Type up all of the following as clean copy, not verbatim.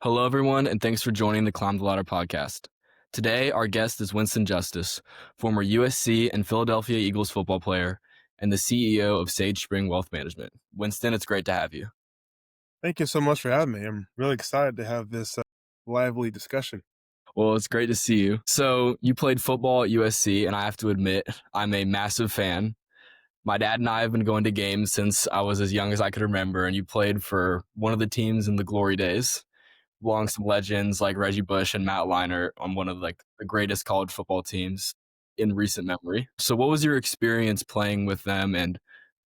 Hello, everyone, and thanks for joining the Climb the Ladder podcast. Today, our guest is Winston Justice, former USC and Philadelphia Eagles football player and the CEO of SageSpring Wealth Management. Winston, it's great to have you. Thank you so much for having me. I'm really excited to have this lively discussion. Well, it's great to see you. So, you played football at USC, and I have to admit, I'm a massive fan. My dad and I have been going to games since I was as young as I could remember, and you played for one of the teams in the glory days. Along some legends like Reggie Bush and Matt Leinart on one of the greatest college football teams in recent memory. So what was your experience playing with them, and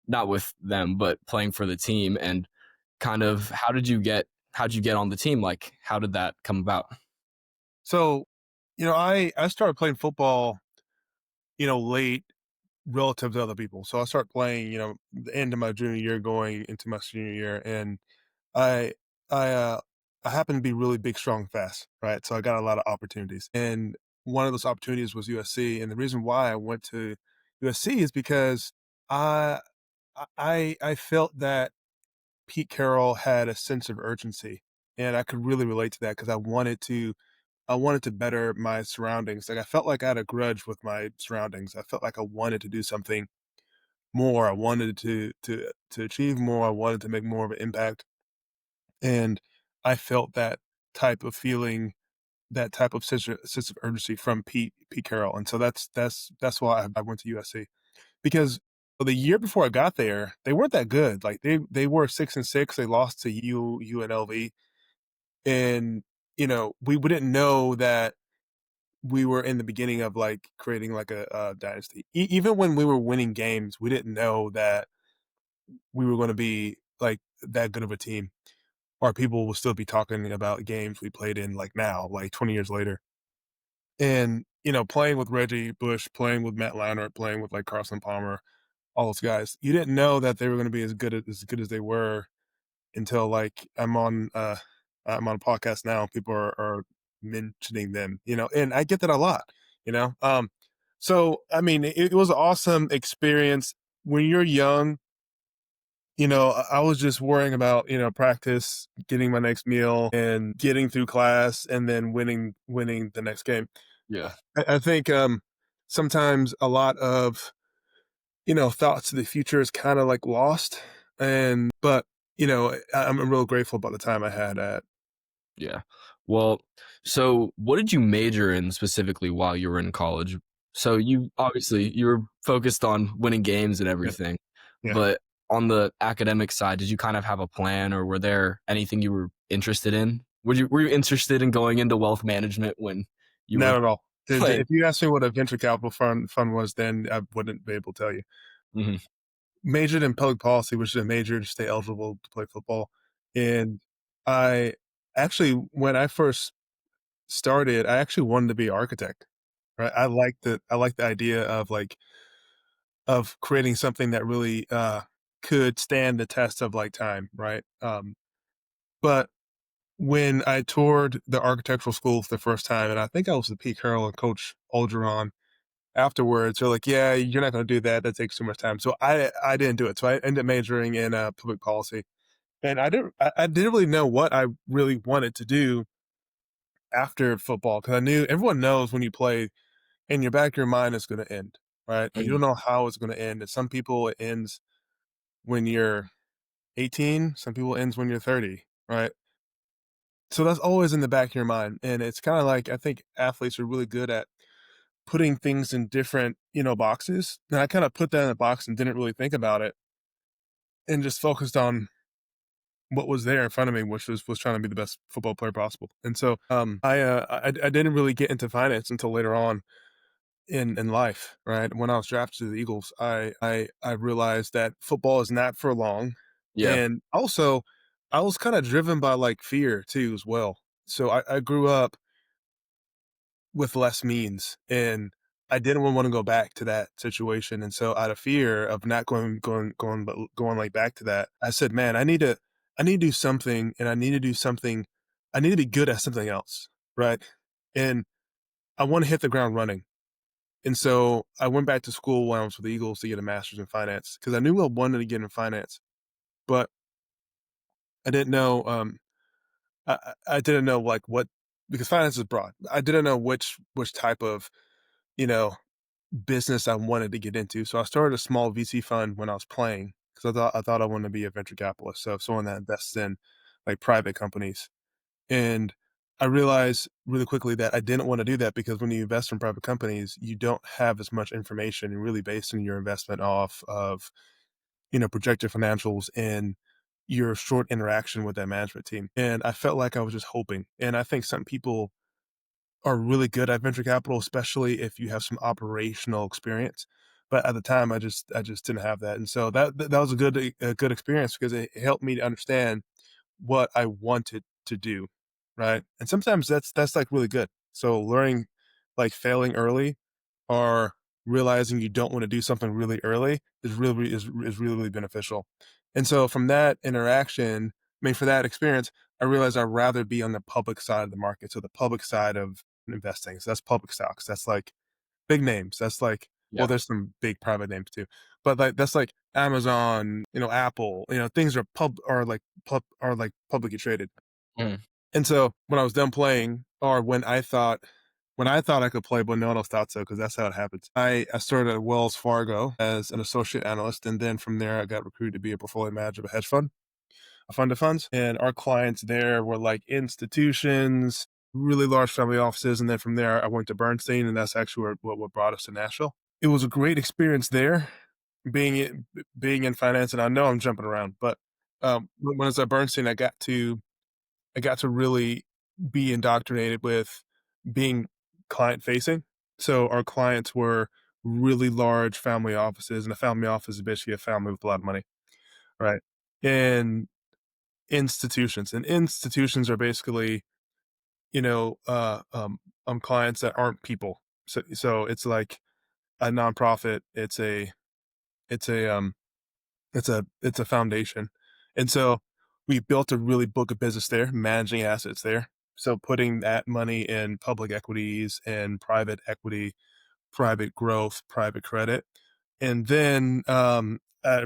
not with them, but playing for the team, and kind of how'd you get on the team? Like, how did that come about? So, I started playing football, late relative to other people. So I started playing, the end of my junior year, going into my senior year, and I I I happened to be really big, strong, fast, right? So I got a lot of opportunities, and one of those opportunities was USC. And the reason why I went to USC is because I I felt that Pete Carroll had a sense of urgency, and I could really relate to that because I wanted to better my surroundings. Like, I felt like I had a grudge with my surroundings. I felt like I wanted to do something more. I wanted to achieve more. I wanted to make more of an impact, and I felt that type of feeling, that type of sense of urgency from Pete Carroll, and so that's why I went to USC. Because the year before I got there, they weren't that good. Like, they were 6-6. They lost to UNLV, and we didn't know that we were in the beginning of like creating like a dynasty. Even when we were winning games, we didn't know that we were going to be like that good of a team, or people will still be talking about games we played in like now, like 20 years later. And playing with Reggie Bush, playing with Matt Leinart, playing with like Carson Palmer, all those guys, you didn't know that they were going to be as good as they were until like I'm on a podcast now. People are mentioning them, and I get that a lot, you know. So I mean, it was an awesome experience. When you're young, I was just worrying about practice, getting my next meal, and getting through class, and then winning the next game. Yeah. I think sometimes a lot of thoughts of the future is kind of like lost, and but I'm real grateful about the time I had at. Yeah. Well, so what did you major in specifically while you were in college? So you were focused on winning games and Yeah, everything, yeah. but on the academic side, did you kind of have a plan, or were there anything you were interested in? Were you interested in going into wealth management when you were Not at all. playing? If you asked me what a venture capital fund was, then I wouldn't be able to tell you. Mhm. Majored in public policy, which is a major to stay eligible to play football. And I actually, when I first started, I actually wanted to be an architect. Right. I like the idea of like of creating something that really could stand the test of like time. Right. But when I toured the architectural school for the first time, and I think I was with Pete Carroll and Coach Algeron afterwards, they're like, "Yeah, you're not gonna do that. That takes too much time." So I didn't do it. So I ended up majoring in public policy, and I didn't really know what I really wanted to do after football because I knew everyone knows when you play in your back of your mind it's going to end, right? And you Mhm. don't know how it's going to end. And some people it ends when you're 18. Some people it ends when you're 30, right? So that's always in the back of your mind, and it's kind of like I think athletes are really good at putting things in different, boxes. And I kind of put that in a box and didn't really think about it and just focused on what was there in front of me, which was trying to be the best football player possible. And so I didn't really get into finance until later on in life, right? When I was drafted to the Eagles, I realized that football is not for long. Yeah. And also I was kind of driven by like fear too as well. So I grew up with less means, and I didn't want to go back to that situation. And so out of fear of not going like back to that, I said, "Man, I need to do something, and I need to do something. I need to be good at something else, right? And I want to hit the ground running." And so I went back to school when I was with the Eagles to get a master's in finance because I knew I wanted to get in finance, but I didn't know. I didn't know like what because finance is broad. I didn't know which type of, you know, business I wanted to get into. So I started a small VC fund when I was playing because I thought I wanted to be a venture capitalist. So someone that invests in like private companies. And I realized really quickly that I didn't want to do that because when you invest in private companies, you don't have as much information and really basing your investment off of, projected financials and your short interaction with that management team. And I felt like I was just hoping. And I think some people are really good at venture capital, especially if you have some operational experience. But at the time, I just didn't have that, and so that was a good experience because it helped me to understand what I wanted to do, right? And sometimes that's like really good. So learning, like failing early, or realizing you don't want to do something really early is really beneficial. And so from that interaction, I mean, for that experience, I realized I'd rather be on the public side of the market, so the public side of investing. So that's public stocks. That's like big names. That's like well, Yeah. there's some big private names too, but like that's like Amazon, Apple, things are like publicly traded. Mm. And so when I was done playing, or when I thought I could play, but no one else thought so, because that's how it happens. I started at Wells Fargo as an associate analyst, and then from there I got recruited to be a portfolio manager of a hedge fund, a fund of funds. And our clients there were like institutions, really large family offices. And then from there I went to Bernstein, and that's actually what brought us to Nashville. It was a great experience there, being in finance. And I know I'm jumping around, but when I was at Bernstein, I got to really be indoctrinated with being client facing. So our clients were really large family offices, and a family office is basically a family with a lot of money, right? And institutions are basically, you know, uh, um, clients that aren't people. So it's like a nonprofit. It's a foundation. And so we built a really book of business there, managing assets there. So putting that money in public equities and private equity, private growth, private credit. And then I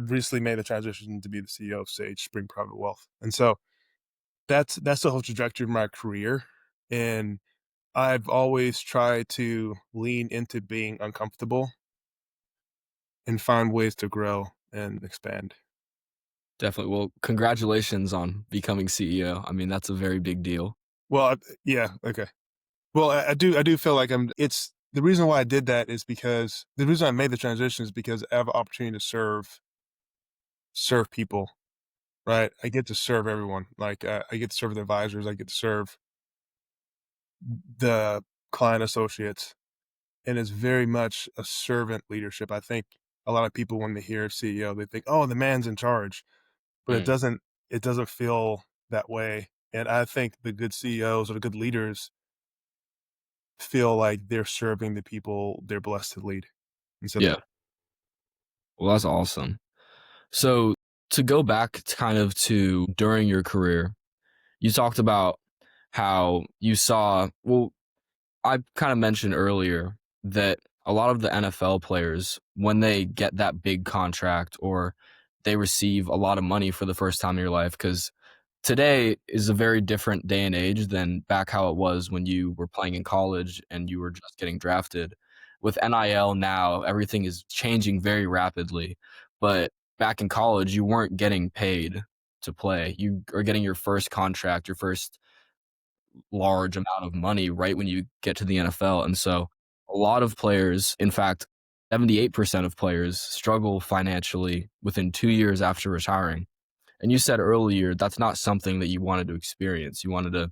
recently made the transition to be the CEO of SageSpring Private Wealth. And so that's the whole trajectory of my career. And I've always tried to lean into being uncomfortable and find ways to grow and expand. Definitely. Well, congratulations on becoming CEO. I mean, that's a very big deal. Well, yeah, okay. Well, I do feel like it's the reason why I did that is because the reason I made the transition is because I have an opportunity to serve people, right? I get to serve everyone. Like I get to serve the advisors, I get to serve the client associates, and it's very much a servant leadership. I think a lot of people when they hear CEO, they think, "Oh, the man's in charge," but it Mm. doesn't. It doesn't feel that way. And I think the good CEOs or the good leaders feel like they're serving the people they're blessed to lead instead of Yeah. Well, that's awesome. So to go back to kind of to during your career, you talked about how you saw, well, I kind of mentioned earlier that a lot of the NFL players, when they get that big contract or they receive a lot of money for the first time in your life, because today is a very different day and age than back how it was when you were playing in college and you were just getting drafted. With NIL now, everything is changing very rapidly. But back in college, you weren't getting paid to play. You are getting your first contract, your first large amount of money right when you get to the NFL. And so a lot of players, in fact, 78% of players struggle financially within 2 years after retiring. And you said earlier that's not something that you wanted to experience. You wanted to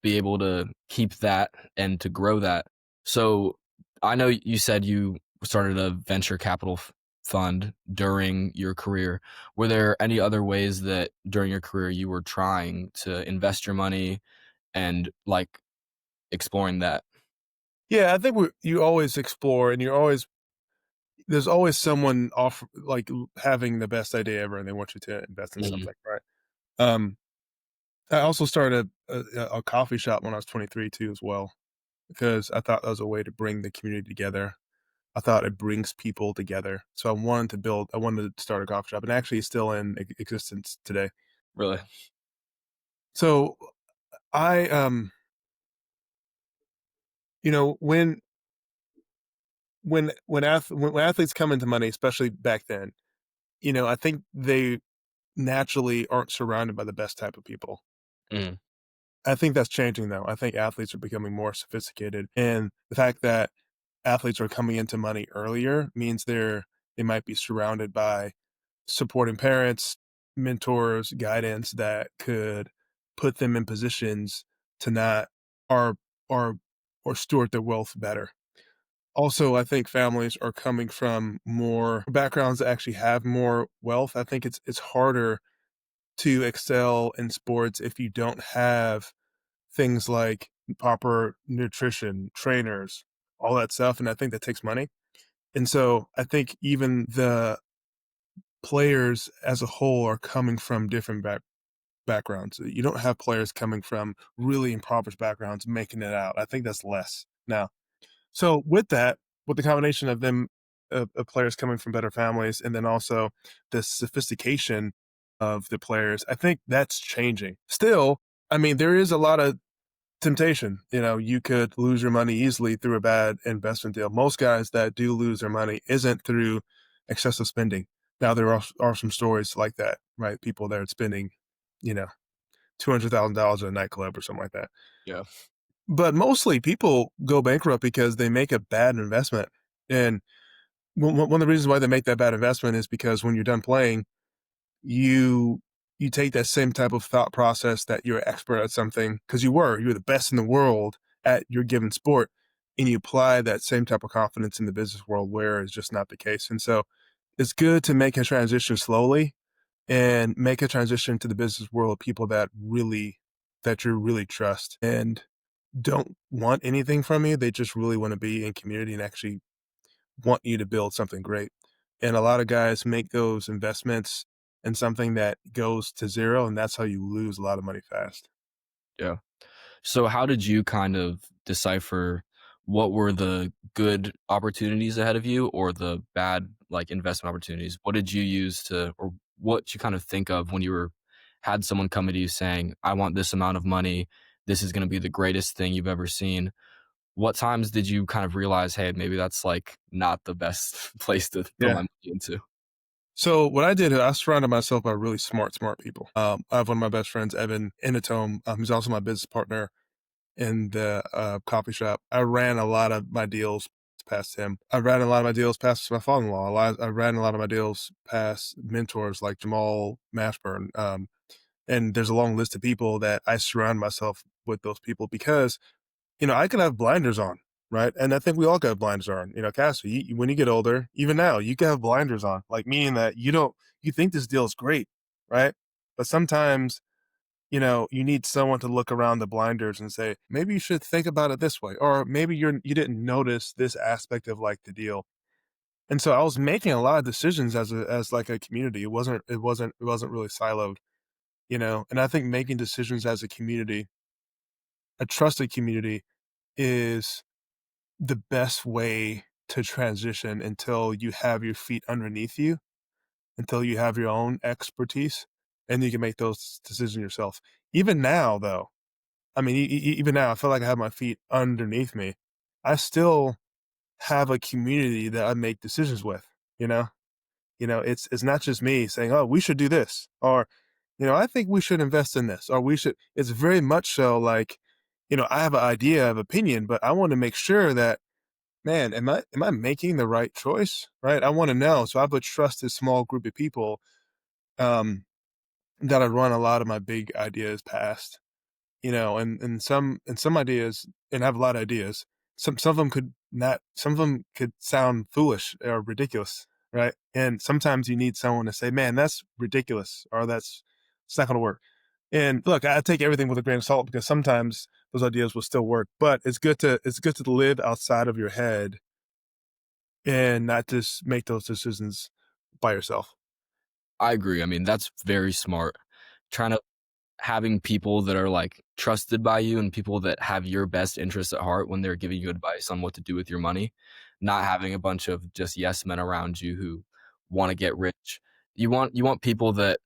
be able to keep that and to grow that. So I know you said you started a venture capital fund during your career. Were there any other ways that during your career you were trying to invest your money and like exploring that? Yeah, I think you always explore, and there's always someone off like having the best idea ever, and they want you to invest in Mhm. something, right? Um, I also started a coffee shop when I was 23 too, as well, because I thought that was a way to bring the community together. I thought it brings people together, so I wanted to start a coffee shop, and actually, it's still in existence today. Really? So I, you know, when athletes come into money, especially back then, I think they naturally aren't surrounded by the best type of people. Mm, I think that's changing though. I think athletes are becoming more sophisticated, and the fact that athletes are coming into money earlier means they might be surrounded by supporting parents, mentors, guidance that could put them in positions to not or or or steward their wealth better. Also, I think families are coming from more backgrounds that actually have more wealth. I think it's harder to excel in sports if you don't have things like proper nutrition, trainers, all that stuff, and I think that takes money. And so I think even the players as a whole are coming from different backgrounds. You don't have players coming from really impoverished backgrounds making it out. I think that's less now. So with that, with the combination of them of players coming from better families, and then also the sophistication of the players, I think that's changing. Still, I mean, there is a lot of temptation. You could lose your money easily through a bad investment deal. Most guys that do lose their money isn't through excessive spending. Now there are some stories like that, right? People that are spending, you know, $200,000 at a nightclub or something like that. yeah, But mostly people go bankrupt because they make a bad investment. And one of the reasons why they make that bad investment is because when you're done playing, you you take that same type of thought process that you're an expert at something because you're the best in the world at your given sport, and you apply that same type of confidence in the business world where it's just not the case. And so it's good to make a transition slowly and make a transition to the business world of people that you really trust and don't want anything from you. They just really want to be in community and actually want you to build something great. And a lot of guys make those investments in something that goes to zero, and that's how you lose a lot of money fast. yeah. So how did you kind of decipher what were the good opportunities ahead of you or the bad, like, investment opportunities? What did you use to or what you kind of think of when you had someone come to you saying, "I want this amount of money. This is gonna be the greatest thing you've ever seen." What times did you kind of realize, "Hey, maybe that's, like, not the best place to put my Yeah. money into?" So what I did, I surrounded myself by really smart people. I have one of my best friends, Evan Inatome, who's also my business partner in the coffee shop. I ran a lot of my deals past him. I ran a lot of my deals past my father-in-law. I ran a lot of my deals past mentors like Jamal Mashburn. And there's a long list of people that I surround myself with those people because, I can have blinders on, right? And I think we all got blinders on. Cassie, when you get older, even now, you can have blinders on, like meaning that you think this deal is great, right? But sometimes you need someone to look around the blinders and say, maybe you should think about it this way, or maybe you didn't notice this aspect of like the deal. And so I was making a lot of decisions as like a community. It wasn't really siloed, And I think making decisions as a community, a trusted community, is the best way to transition until you have your feet underneath you, until you have your own expertise, and you can make those decisions yourself. Even now, though, I mean, even now, I feel like I have my feet underneath me. I still have a community that I make decisions with. You know, it's not just me saying, "Oh, we should do this," or, "I think we should invest in this," or "we should." It's very much so like, I have an idea, I have opinion, but I want to make sure that, man, am I making the right choice? Right? I want to know. So I have a trusted small group of people um, that I run a lot of my big ideas past. And some ideas, and I have a lot of ideas. Some of them could not. Some of them could sound foolish or ridiculous, right? And sometimes you need someone to say, "Man, that's ridiculous," or it's not going to work." And look, I take everything with a grain of salt because sometimes those ideas will still work. But it's good to live outside of your head and not just make those decisions by yourself. I agree. I mean, that's very smart. Trying to having people that are, like, trusted by you and people that have your best interests at heart when they're giving you advice on what to do with your money, not having a bunch of just yes men around you who wanna get rich. You want people that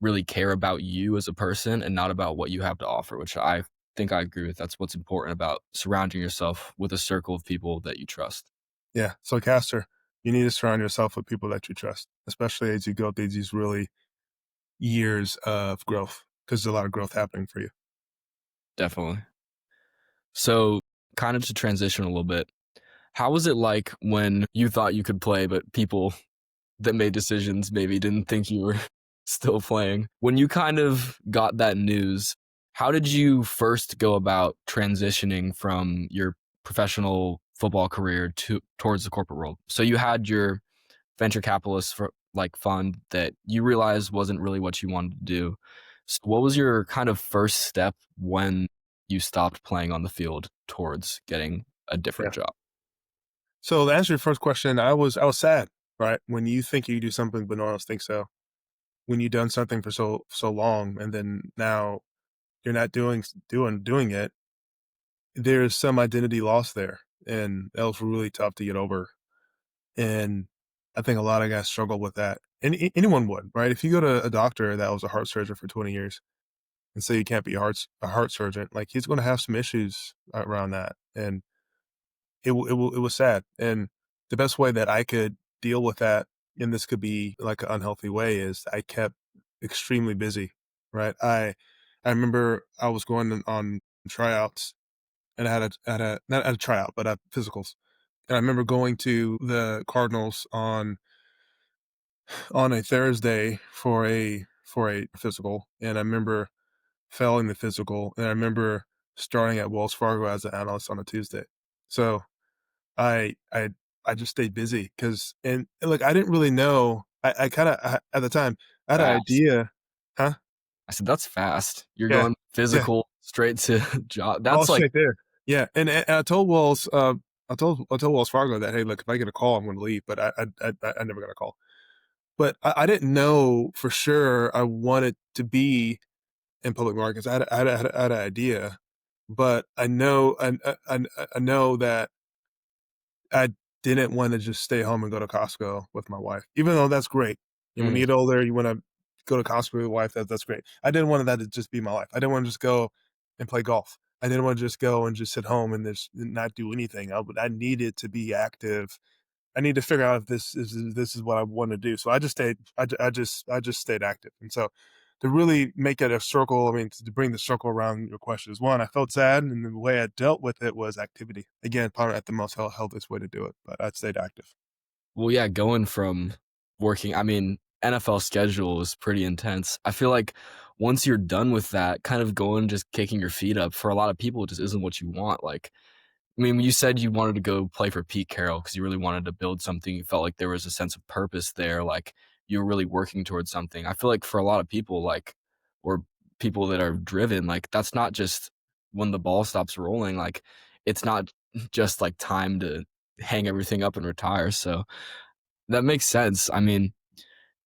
really care about you as a person and not about what you have to offer, which I think I agree with. That's what's important about surrounding yourself with a circle of people that you trust. Yeah. So, caster, you need to surround yourself with people that you trust, especially as you go through these really years of growth, because there's a lot of growth happening for you. Definitely. So, kind of to transition a little bit, how was it like when you thought you could play, but people that made decisions maybe didn't think you were still playing? When you kind of got that news, how did you first go about transitioning from your professional football career to towards the corporate world? So you had your venture capitalist for like fund that you realized wasn't really what you wanted to do. So what was your kind of first step when you stopped playing on the field towards getting a Yeah. different job? So to answer your first question, I was sad, right? When you think you do something but no one else thinks so. When you've done something for so long and then now you're not doing it, there's some identity loss there. And that was really tough to get over. And I think a lot of guys struggle with that. And anyone would, right? If you go to a doctor that was a heart surgeon for 20 years and say you can't be a heart surgeon, like he's going to have some issues around that. And it was sad. And the best way that I could deal with that, and this could be like an unhealthy way, is I kept extremely busy, right? I remember I was going on tryouts and I had a not a tryout, but physicals. And I remember going to the Cardinals on a Thursday for a physical, and I remember failing the physical, and I remember starting at Wells Fargo as an analyst on a Tuesday. So I I I just stayed busy because and look, I didn't really know. I kinda at the time, I had an Fast. idea. Huh? I said, "That's fast. You're Yeah. going Yeah. physical straight to job." All That's like straight there. Yeah, and I told I told Wells Fargo that, "Hey, look, if I get a call, I'm gonna leave," but I never got a call. But I didn't know for sure I wanted to be in public markets. I had an idea, but I know that I didn't wanna just stay home and go to Costco with my wife, even though that's great. And when you mm, get older, you wanna go to Costco with your wife, that's great. I didn't want that to just be my life. I didn't wanna just go and play golf. I didn't wanna just go and just sit home and just not do anything. I needed to be active. I need to figure out if this is what I wanna do. So I just stayed I just stayed active. And so to really make it a circle, I mean, to bring the circle around your question is, one, I felt sad, and the way I dealt with it was activity. Again, probably not the most healthiest way to do it, but I stayed active. well, yeah, going from working I mean, NFL schedule is pretty intense. I feel like once you're done with that, kind of going just kicking your feet up, for a lot of people, it just isn't what you want, like I mean, you said you wanted to go play for Pete Carroll because you really wanted to build something. You felt like there was a sense of purpose there, like you were really working towards something. I feel like for a lot of people, like, or people that are driven, like, that's not just when the ball stops rolling, like, it's not just like time to hang everything up and retire. So that makes sense. I mean,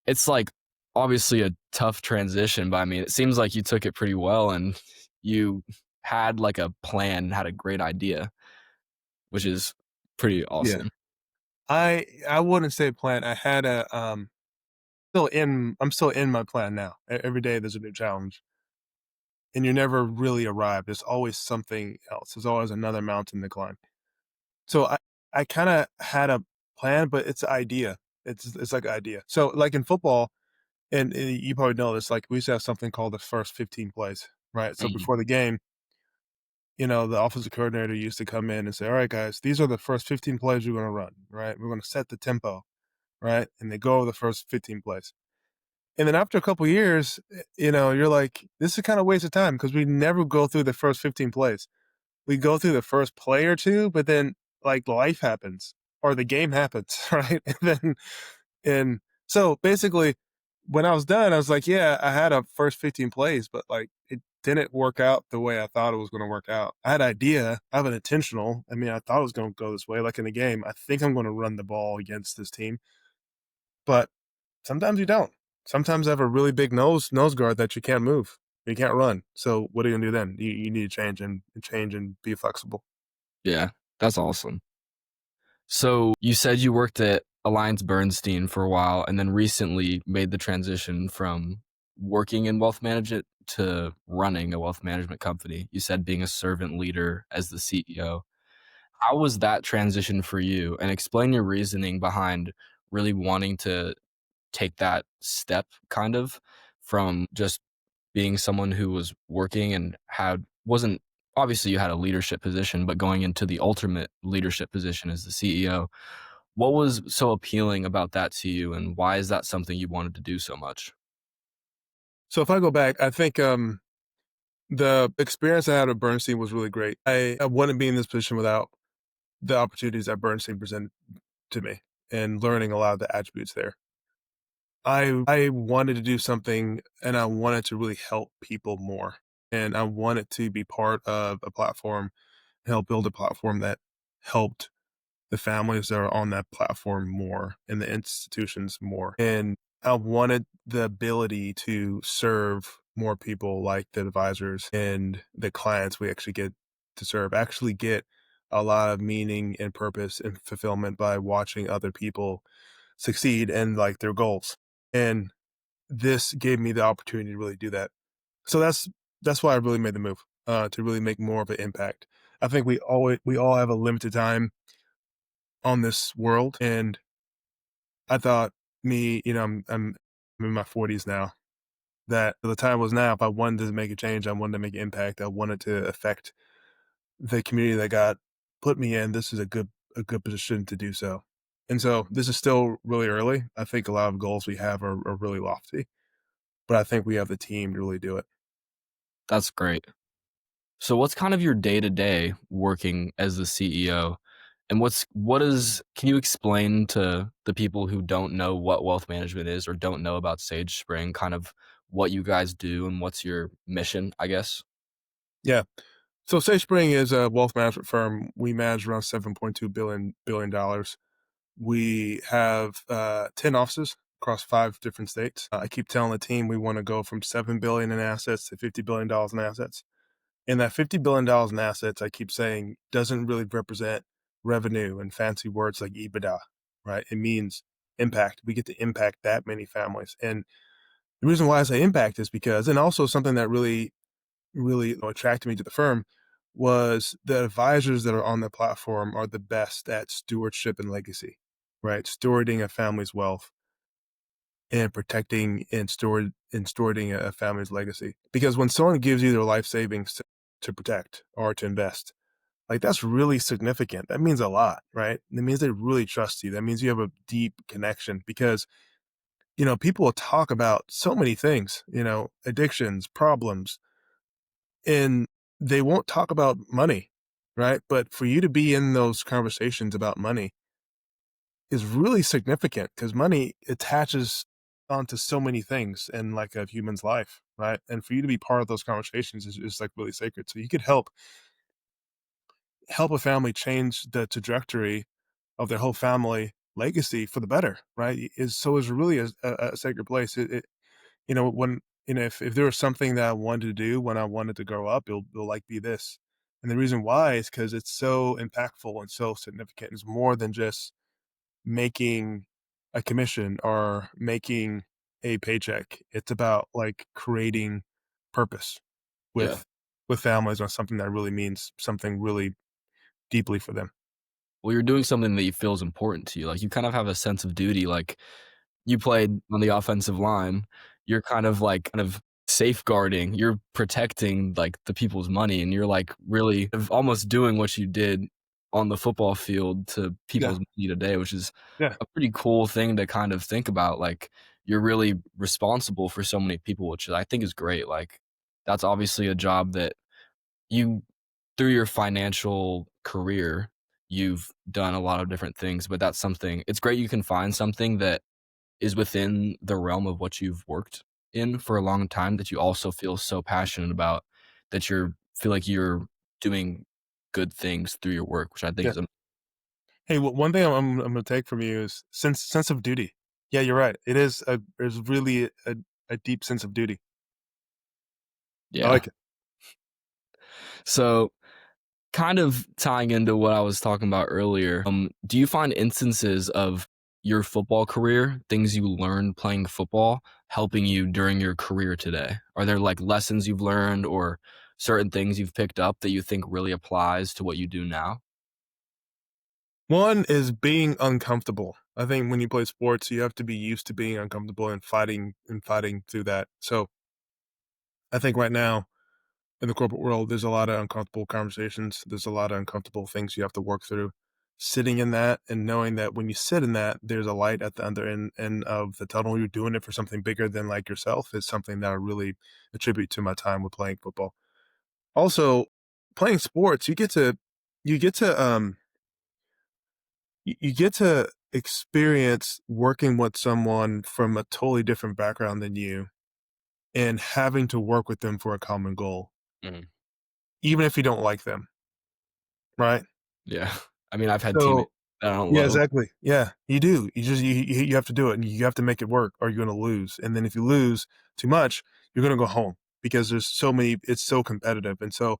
it's like obviously a tough transition, but I mean, it seems like you took it pretty well and you had like a plan, had a great idea, which is pretty Yeah. awesome. I wouldn't say plan. I had I'm still in my plan now. Every day there's a new challenge, and you're never really arrived. There's always something else. There's always another mountain to climb. So I kinda had a plan, but it's an idea. It's like an idea. So, like in football, and you probably know this, like, we used to have something called the first 15 plays, right? So Mhm, before the game, the offensive coordinator used to come in and say, "All right, guys, these are the first 15 plays we're gonna run, right? We're gonna set the tempo," right? And they go over the first 15 plays. And then after a couple years, you're like, "This is kinda waste of time because we never go through the first 15 plays." We go through the first play or 2, but then, like, life happens or the game happens, right? And so, basically, when I was done, I was like, "Yeah, I had a first 15 plays, but, like, it didn't work out the way I thought it was gonna work out." I had an idea, I have an intentional I mean, I thought it was gonna go this way, like in the game, I think I'm gonna run the ball against this team, but sometimes you don't. Sometimes I have a really big nose guard that you can't move. You can't run. So what are you gonna do then? You need to change and be flexible. yeah, that's awesome. So, you said you worked at Alliance Bernstein for a while and then recently made the transition from working in wealth management to running a wealth management company. You said being a servant leader as the CEO. How was that transition for you? And explain your reasoning behind really wanting to take that step kind of from just being someone who was working and had wasn't obviously you had a leadership position, but going into the ultimate leadership position as the CEO. What was so appealing about that to you, and why is that something you wanted to do so much? So if I go back, I think the experience I had at Bernstein was really great. I wouldn't be in this position without the opportunities that Bernstein presented to me and learning a lot of the attributes there. I wanted to do something and I wanted to really help people more. And I wanted to be part of a platform, help build a platform that helped the families that are on that platform more and the institutions more. And I wanted the ability to serve more people like the advisors and the clients we actually get to serve, actually get a lot of meaning and purpose and fulfillment by watching other people succeed and like their goals. And this gave me the opportunity to really do that. So that's why I really made the move, to really make more of an impact. I think we all have a limited time on this world, and I thought I'm in my 40s now, that the time was now. If I wanted to make a change, I wanted to make an impact, I wanted to affect the community that got put me in. This is a good position to do so. And so this is still really early. I think a lot of goals we have are really lofty, but I think we have the team to really do it. That's great. So what's kind of your day-to-day working as the CEO? And what is can you explain to the people who don't know what wealth management is or don't know about SageSpring, kind of what you guys do and what's your mission, I guess? Yeah. So SageSpring is a wealth management firm. We manage around $7.2 billion dollars. We have 10 offices across 5 different states. I keep telling the team we want to go from 7 billion in assets to $50 billion in assets. And that $50 billion in assets, I keep saying, doesn't really represent revenue and fancy words like EBITDA, right? It means impact. We get to impact that many families. And the reason why I say impact is because, and also something that really attracted me to the firm was the advisors that are on the platform are the best at stewardship and legacy, right? Stewarding a family's wealth and protecting and stewarding a family's legacy. Because when someone gives you their life savings to protect or to invest, like that's really significant. That means a lot, right? It means they really trust you. That means you have a deep connection because, people will talk about so many things, addictions, problems, and they won't talk about money, right? But for you to be in those conversations about money is really significant because money attaches onto so many things in like a human's life, right? And for you to be part of those conversations is like really sacred. So you could help a family change the trajectory of their whole family legacy for the better, right? Is really a sacred place. When if there was something that I wanted to do when I wanted to grow up, it'll like be this. And the reason why is because it's so impactful and so significant. It's more than just making a commission or making a paycheck. It's about like creating purpose Yeah. with families on something that really means something really deeply for them. Well, you're doing something that you feel is important to you. Like, you kind of have a sense of duty, like, you played on the offensive line, you're kind of safeguarding, you're protecting, like, the people's money, and you're, like, really of almost doing what you did on the football field to Yeah. people's money today, which is Yeah. a pretty cool thing to kind of think about, like, you're really responsible for so many people, which I think is great, like, that's obviously a job that you through your financial career, you've done a lot of different things, but that's something it's great you can find something that is within the realm of what you've worked in for a long time that you also feel so passionate about that you're feel like you're doing good things through your work, which I think Yeah. is am Hey, one thing I'm gonna take from you is sense of duty. Yeah, you're right. There's really a deep sense of duty. I yeah. like it. So, kind of tying into what I was talking about earlier, do you find instances of your football career, things you learned playing football helping you during your career today? Are there like lessons you've learned or certain things you've picked up that you think really applies to what you do now? One is being uncomfortable. I think when you play sports, you have to be used to being uncomfortable and fighting through that. So I think right now in the corporate world, there's a lot of uncomfortable conversations. There's a lot of uncomfortable things you have to work through. Sitting in that and knowing that when you sit in that, there's a light at the end of the tunnel. You're doing it for something bigger than like yourself is something that I really attribute to my time with playing football. Also, playing sports, you get to you get to experience working with someone from a totally different background than you and having to work with them for a common goal, Mhm. even if you don't like them, right? Yeah. I mean, I've had So teammates that I don't yeah, love. exactly. Yeah, you do. You have to do it, and you have to make it work, or you're gonna lose. And then if you lose too much, you're gonna go home because there's so many. It's so competitive, and so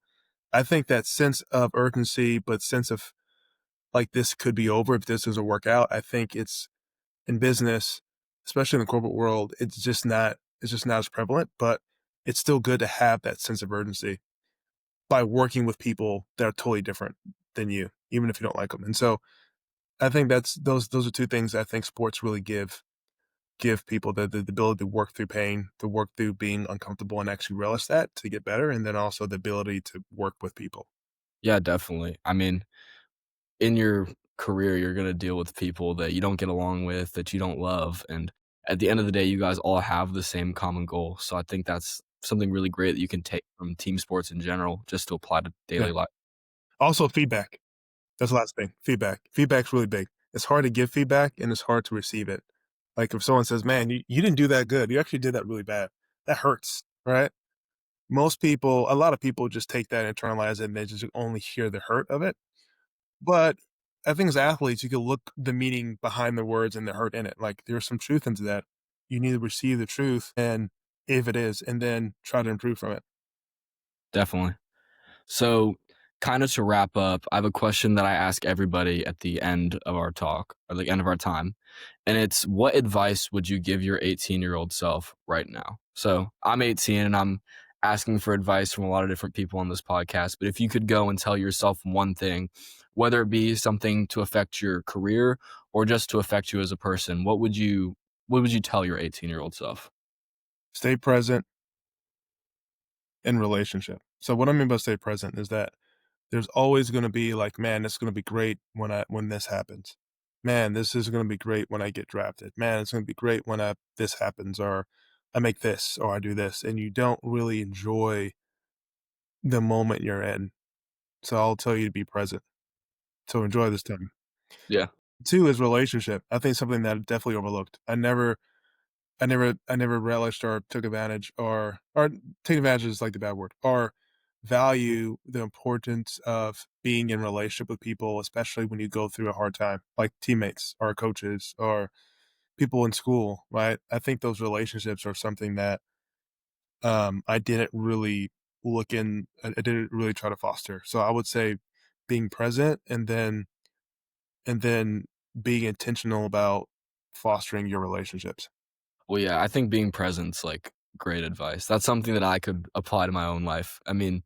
I think that sense of urgency, but sense of like this could be over if this doesn't work out. I think it's in business, especially in the corporate world, it's just not as prevalent, but it's still good to have that sense of urgency by working with people that are totally different than you, even if you don't like them. And so I think that's those are two things I think sports really give people the ability to work through pain, to work through being uncomfortable and actually relish that to get better, and then also the ability to work with people. Yeah, definitely. I mean, in your career, you're gonna deal with people that you don't get along with, that you don't love, and at the end of the day, you guys all have the same common goal, so I think that's something really great that you can take from team sports in general just to apply to Yeah. daily life. Also feedback. That's the last thing. Feedback. Feedback's really big. It's hard to give feedback and it's hard to receive it. Like if someone says, "Man, you didn't do that good. You actually did that really bad." That hurts, right? A lot of people just take that, internalize it, and they just only hear the hurt of it. But I think as athletes, you can look the meaning behind the words and the hurt in it. Like there's some truth into that. You need to receive the truth and if it is, and then try to improve from it. Definitely. So, kind of to wrap up, I have a question that I ask everybody at the end of our talk or the end of our time. And it's what advice would you give your 18-year-old self right now? So, I'm 18 and I'm asking for advice from a lot of different people on this podcast. But if you could go and tell yourself one thing, whether it be something to affect your career or just to affect you as a person, what would you tell your 18-year-old self? Stay present in relationship. So what I mean by stay present is that there's always gonna be like, "Man, it's gonna be great when this happens. Man, this is gonna be great when I get drafted. Man, it's gonna be great when this happens, or I make this, or I do this," and you don't really enjoy the moment you're in. So I'll tell you to be present. So enjoy this time. Yeah. 2 is relationship. I think something that I definitely overlooked. I never relished or took advantage or take advantage is like the bad word, or value the importance of being in relationship with people, especially when you go through a hard time, like teammates or coaches or people in school, right? I think those relationships are something that I didn't really I didn't really try to foster. So I would say being present and then being intentional about fostering your relationships. Well, yeah, I think being present's like great advice. That's something that I could apply to my own life. I mean,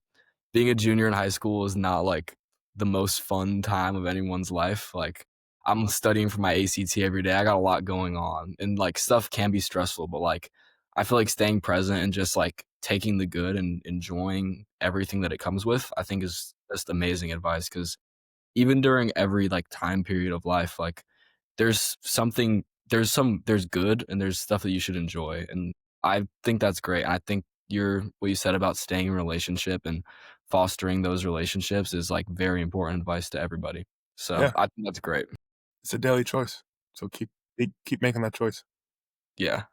being a junior in high school is not like the most fun time of anyone's life. Like I'm studying for my ACT every day. I got a lot going on and like stuff can be stressful, but like I feel like staying present and just like taking the good and enjoying everything that it comes with, I think is just amazing advice because even during every like time period of life, like there's good and there's stuff that you should enjoy. And I think that's great. I think what you said about staying in a relationship and fostering those relationships is like very important advice to everybody. So Yeah, I think that's great. it's a daily choice. So keep making that choice. Yeah.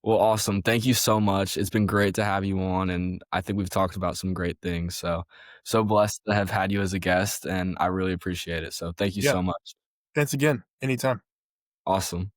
Well, awesome. Thank you so much. It's been great to have you on, and I think we've talked about some great things. So blessed to have had you as a guest, and I really appreciate it. So thank you Yeah. so much. Thanks again. Anytime. Awesome.